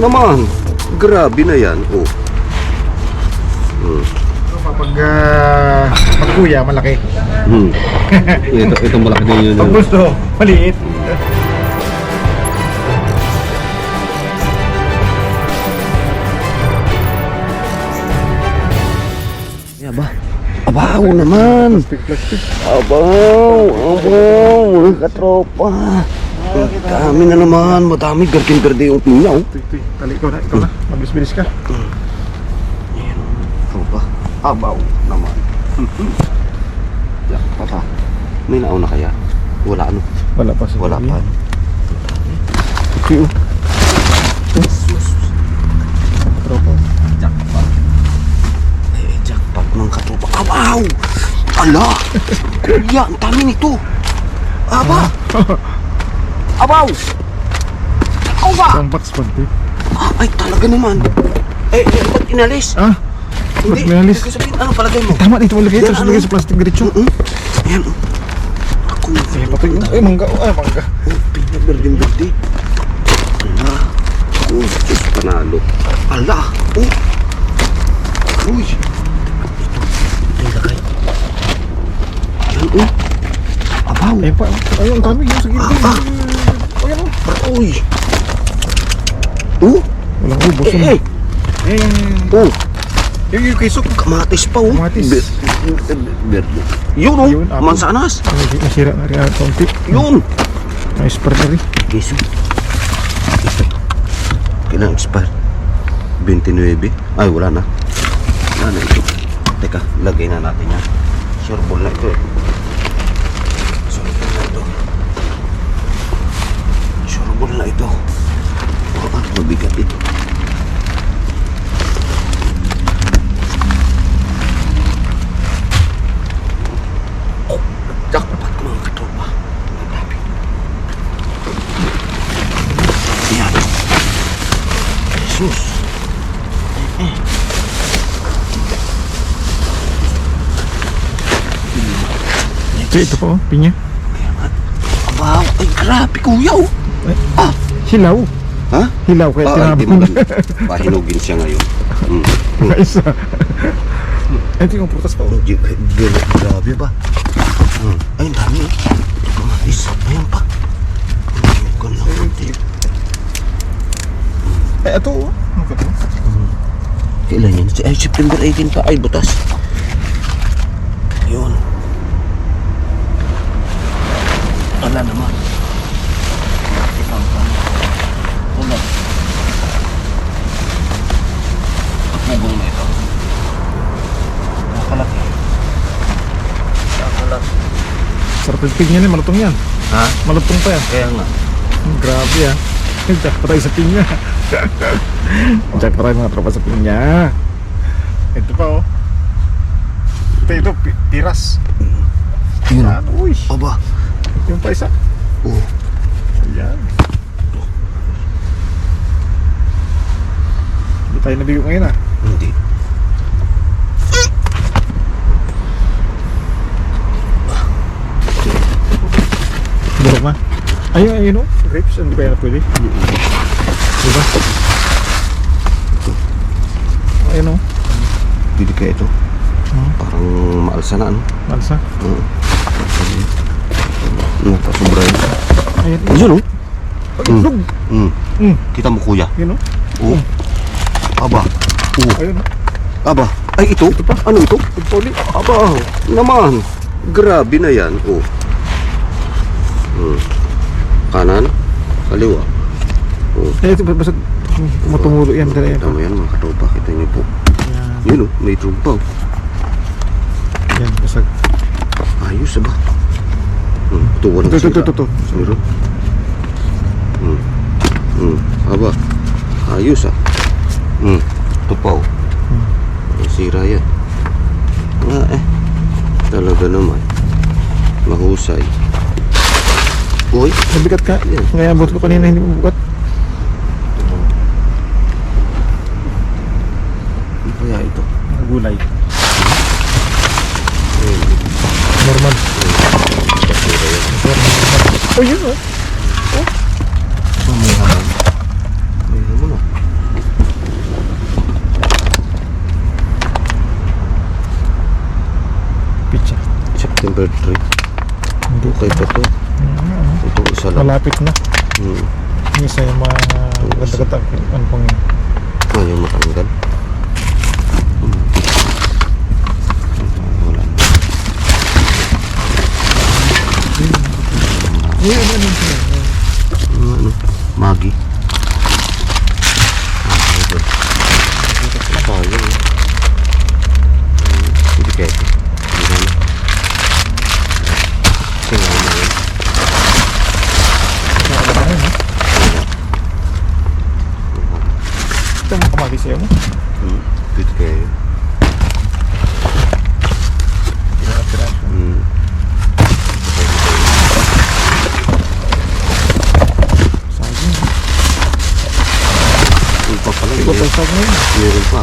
naman. Grabe na yan. Oh. Pag kuya, malaki. Ito malaki din yun. Pag gusto, maliit. Aba. Abaw naman. Abaw. Mga katropa. Dami na naman. Madami. Garding-garding yung pinya. Tali, ikaw na. Mabilis-bilis ka. Tropa. Abaw naman. Papa. May nauna kaya? Wala ano? Wala pa. Wala pa. Okay, tropa. Jackpot. Jackpot ng katropa. Abaw! Ala! Kuya, ang dami nito. Aba! Abaw! Ikaw ba? Pambox pante. Ay, talaga naman. Ba't inalis? Ba't minalis? Hindi ko sabihin, ano palagay mo? Tama, dito malagay ito. Yan, Lagay sa plastic diretso. Ayan. Ako. Patay mo. Ay, mangga. Mangga. Pinaberding-berdi. Ala. Diyos, panalo. Ala. Uy. Ito yung lagay. Ayan, Abaw. Ayun pa. Ayun, ang dami. Yung sa gilid. Ayun, Uy. walang ubos. Yung queso. Kamatis pa, Kamatis. Berde. Yun, Yun, apple. mansanas. Nasira na rin ang konti. Yun. Na-expert na rin. Queso. Ito. Kailang expire. 29. Ay, wala na. Wala na ito. Teka, lagay na natin yan. Sureball na ito. Sureball na ito. Sureball na ito. Mabigat ito. Jackpot mga katropa. Grabe. Yan. Jesus. Ito po, pinya. Wow, ay grabe kuya. Hilaw. Ha? Hilaw kaya Hindi tinabang na. Pahinugin siya ngayon. Isa. Ito yung prutas pa. Grabe ba? Ay, dami. Kamatis. Ayun pa. Ayun lang konti. Ito. Ano ka ito? Kailan yan? Ay, September 18 pa. Ay, butas. Yun. Wala naman. Wala. Bubong na ito. Nakalaki. Nakalaki. Sarap yung pinya niya, malutong yan. Ha? Malutong pa yan. Kaya nga. Grabe ah. Jack tayo sa pinya. Jack tayo mga tropa sa pinya. Ito pa oh. Ito, piras. Yun. Uy. Aba. Yung pa isa. Ayan. Hindi tayo nabigo ngayon ah. Hindi. Burok na. Ayun oh. Grapes, hindi pa yan pwede. Diba? Ayun oh. Pwede kaya ito. Parang maalsa na ano. Malsa. Pasobra yun. Ayun. Ayun o. Itlog. Kita mo kuya. Yun oh. Oo. Aba. Oo. Ayun oh. Aba. Ay ito? Ano ito? Poli. Aba. Naman. Grabe na yan. Oo. Kanan. Kaliwa. Oo. Ito basta tumutumulo yan. Kita mo yan mga katropa. Kita niyo po. Yan. Yun o. May trumpaw. Yan. Basag. Ayos ba? Ito walang sira. Ito. Meron. Aba. Ayos ah. Ito pa oh. May sira yan. Talaga naman. Mahusay. Uy. Nabigat ka. Yan. Ngayon abot ko kanina hindi mo bukat. Ano kaya ito? Gulay. Normal. Oh, yun oh. Mamaya. Mayroon mo na. Number 3. Hindi. Okay pa to. Ito isa lang. Malapit na. Hmm. Yung isa yung mga ganda-ganda. Ano pang yun? Ayaw matanggal. Wala na. Ano? Magi. Sayang eh. Hindi kaya ito. Hindi na. Singaw na yun. Ito mo kamali sa'yo mo. Hindi kaya yun. Sayang. Yung pa pala. Ikaw pa sa ngayon. Meron pa.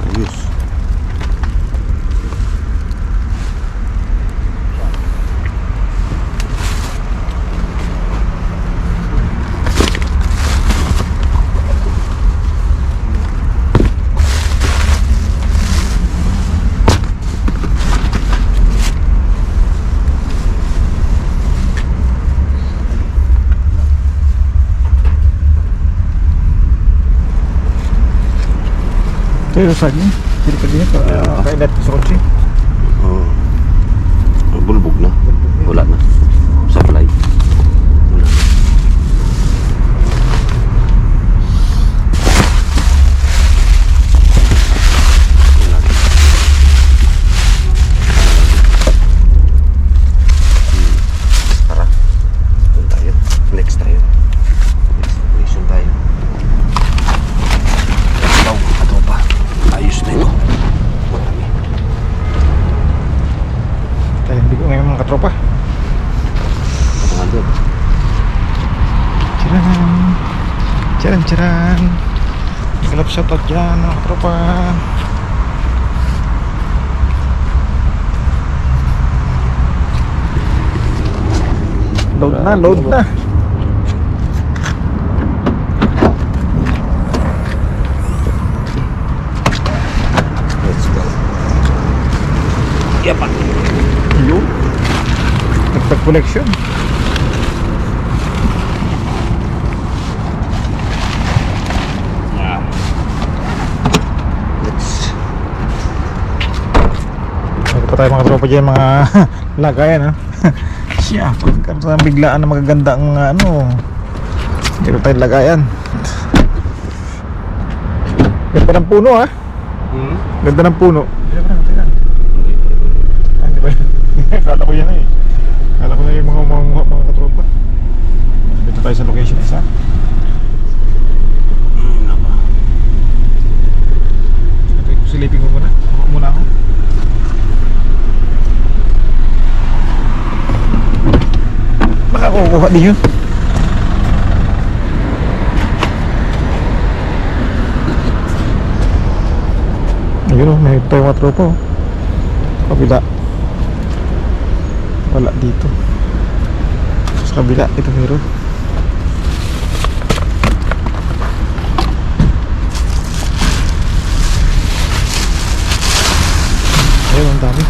Ayos. Pero saging. Hindi pa din ito. Kailat sa kotse. Oh. Bulbog na. Wala na. Supply. Wala na. Wala na. Tara. Doon tayo. Next tayo. Next station tayo. Ikaw, ato pa. Ayos na ito. Marami. Tayo, hindi ko ngayon mga katropa. Mga doon. Tcharan! Tcharan, tcharan! Galap shoutout dyan mga katropa. Load na, load na. Let's go. Yapak. Yun. Nagtag-connection. Let's. Meron pa tayo mga tropa dyan, mga lagayan ha. Siya, pagkaroon sa biglaan na magagandang ano, meron tayong lagayan. Ganda ng puno ha. Ganda ng puno. Hindi ba? Kala ko yan eh. Kala ko na yung mga katropa. Dito tayo sa location isa. Silipin mo muna. Ako muna ako. Baka kukuha din yun. Ayun o, may tayo mga tropa o. Kabila. Wala dito. Sa kabila, ito meron. Ayun, ang dami.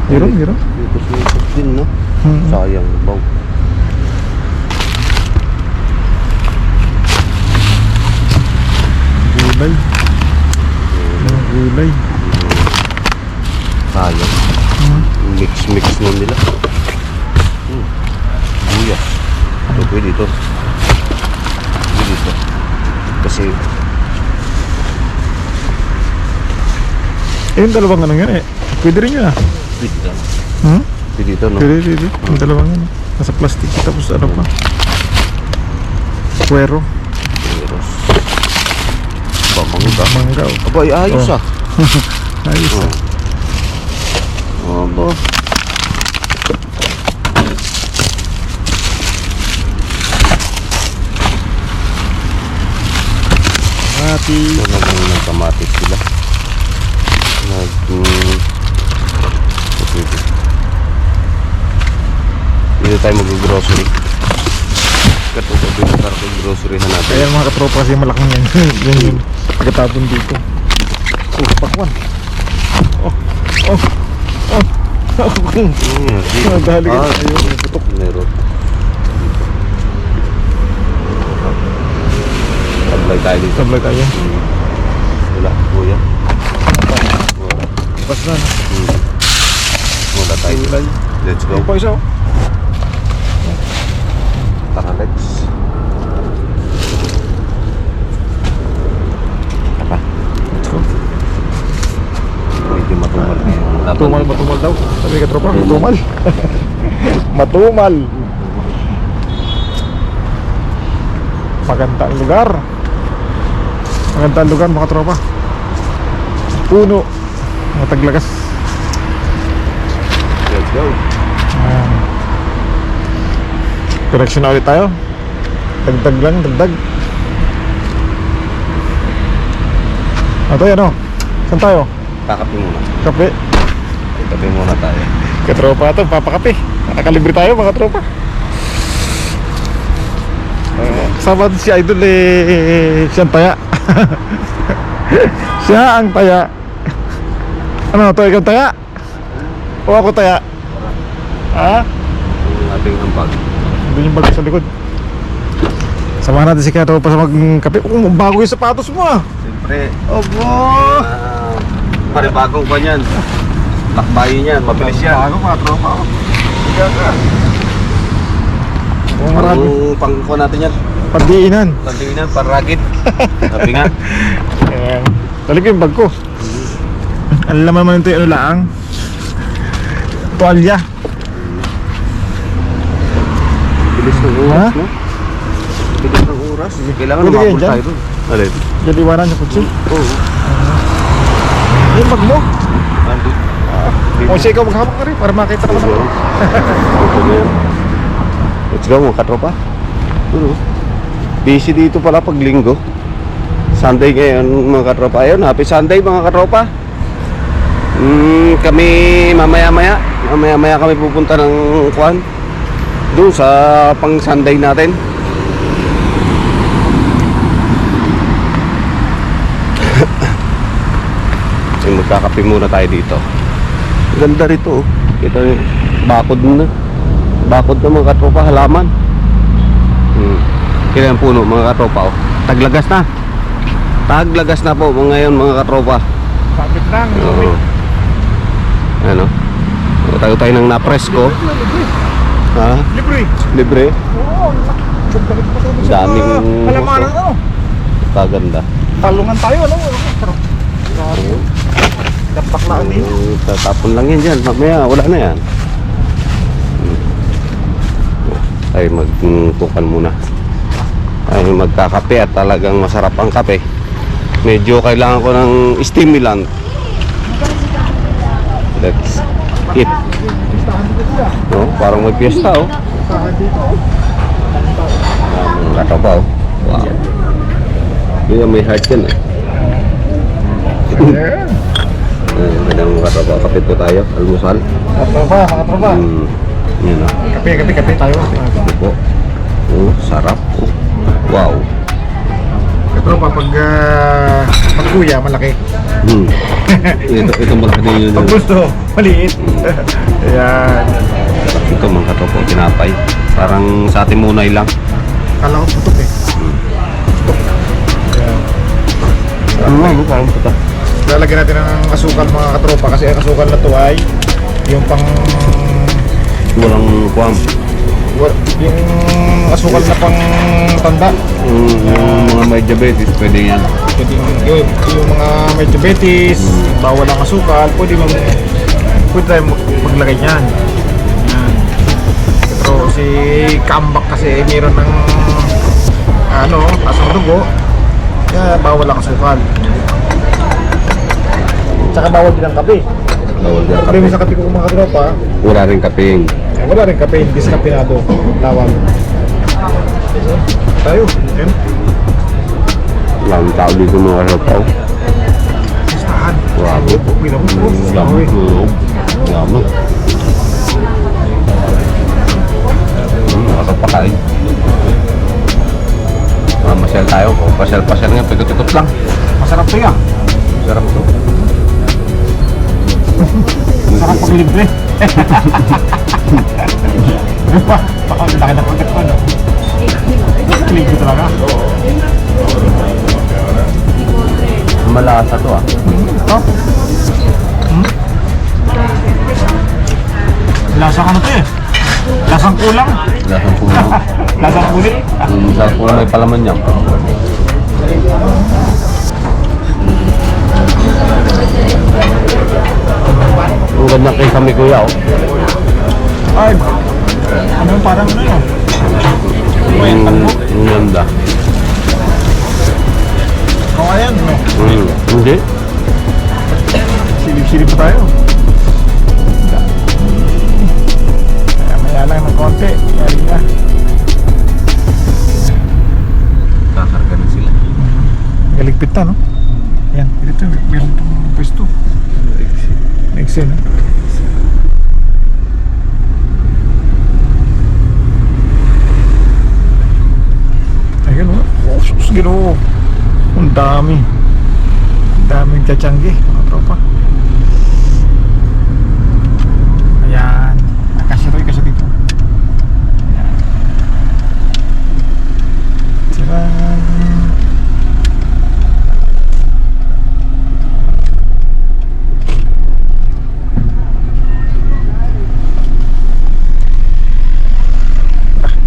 Meron, meron. Ikot din, no? Sayang, baw. Gulay. Gulay. Sayang. Mix nun nila. Buya. Ito, pwede ito. Pwede ito. Kasi, Yung dalawang ano yun eh. Pwede rin yun ah. pwede ito. Hmm? Pwede ito, no? Pwede, pwede. Yung dalawang yun. Nasa plastic. Tapos ano pa. Cuero. Eros. Ba, mangga. Mangga oh. Aba, ay, ayos Oh. ah. Ayos ah. Aba. Mati. Talagang nagkamatis sila. Dito tayo mag-grocery. Katuto din para kung grocery na natin. Ayan mga katropa kasi malaking yan. Yan yung pagkatapon dito. Pakwan. Oh. Dali ka. Ayun, putok. Meron. Sablay tayo dito. Sablay tayo. Wala, kuya. Wala. Pas na. Wala tayo. Let's go. Pa isa. Tara, let's. Apa? Let's go. Medyo matumal na yung laban. Matumal daw. Sabi ka tropa, matumal. Matumal. Magandang lugar. Magandang lugar mga tropa. Puno. Mga taglagas. Let's go. Correction na ulit tayo. Dagdag lang, dagdag. Tayo ano? Saan tayo? Kakape muna. Kape. Kape muna tayo. Katropa ito, papakape. Nakakalibre tayo mga tropa. Kasama si Idol siya ang taya. Siya ang taya. Ano, ito ikaw taya? O ako taya? Ha? Yung ating ambag. Doon yung bag sa likod. Samahan natin si Katropa sa magkape. Bago yung sapatos mo ah. Siyempre. Obo! Paribagong pa niyan. Lakbayin yan, mabilis yan. Bago mga tropa ako. Kaya ka. Marami. Pangkuha natin yan. Pandiinan. Pandiinan, paragit. Sabi nga. Ayan. Talik yung bag ko. Ang laman naman ito yung ano lang. Tuwalya. Bilis ng Ha? oras, no? Bilis ng oras. Kailangan Pwede kayo umabot dyan? tayo doon. Alin? Diyan iwanan sa kutsi. Oo. Yung bag mo. Ando. O siya ikaw maghabak ka rin para makita naman ako. Let's go mga katropa. Busy dito pala pag linggo. Sunday ngayon mga katropa. Ayun, happy Sunday mga katropa. Kami mamaya-maya kami pupunta ng kuan doon sa pang Sunday natin. Magkakape muna tayo dito. Ganda rito oh. Kita niyo, bakod na mga katropa, halaman. Kailan puno mga katropa oh. Taglagas na po ngayon mga katropa. Sabit lang. Ano? Tayo ng napresko. Ha? Libre? Oo. Daming Halamanan ano? Kaganda. Talungan tayo ano? Dapak na din. Tatapon lang yan dyan. Mamaya wala na yan. Tayo magtukan muna. Ay magkakape at talagang masarap ang kape. Medyo kailangan ko ng stimulant. Let's eat. No, parang may piyesta oh. Mga pa oh. Wow. Yung may heart yan eh. Ganang mga katropa. Kapit po tayo. Almusal. Katropa, mga tropa. Yan oh. Kape tayo. Ito po. Oh, sarap oh. Wow. Katropa, pag kuya, malaki. Ito malaki yun. Pag gusto, maliit. Ayan. Ito mga katropa, tinapay. Parang sa ating munay lang. Kala ko putok eh. Putok. Ayan. Parang putok. Lalagyan natin ng asukal mga katropa kasi ang asukal na to ay yung pang Walang kuwam. yung asukal na pang tanda. Yung mga may diabetes, pwede yan. Pwede yung mga may diabetes, bawal ang asukal, pwede tayo maglagay niyan. Yan. Pero si Kambak kasi mayroon ng asang dugo, kaya bawal ang asukal. Tsaka bawal din ang kape. Bawal din ang Problema kape. sa kape ko mga katropa, Wala rin kapeng. wala rin kape, diskapinado, tawag. Tayo, yan. Walang tao dito mga katropa. Saan? Wow. Lamang. Lamang. Nakakapakain. Ayaw ko, pasyal-pasyal nga, pikot-pikot lang. Masarap to yan. Sarap to. Masarap pag libre. Diba? Baka laki na pagkat ko, no? Libre talaga. Malasa to ah. Ito? Lasang ano to eh? Lasang kulang. Lasang puno. Lasang kulit. Sarap po may palaman niya. Ang ganda kay kami kuya oh. Ay, ano yung parang ano yun? Ang ganda. O ayan, no? Hindi. Silip-silip pa tayo. Maya lang ng konti. Yari na. Kakarga na sila. Galigpit na, no? Ayan, dito meron itong pwesto. Next no? Ayun, no? Oh, sus, ginoo. Ang dami. Ang daming tsatsanggi, mga tropa. Ayan. Kasi dito. Ayan. Tcharan.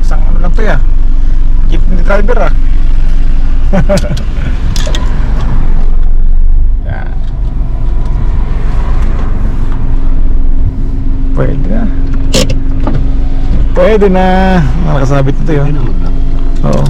Isang ano lang to ya. Jeep ni driver ah. Yan. Pwede na. Pwede na. Nakasabit na to yun. Oo.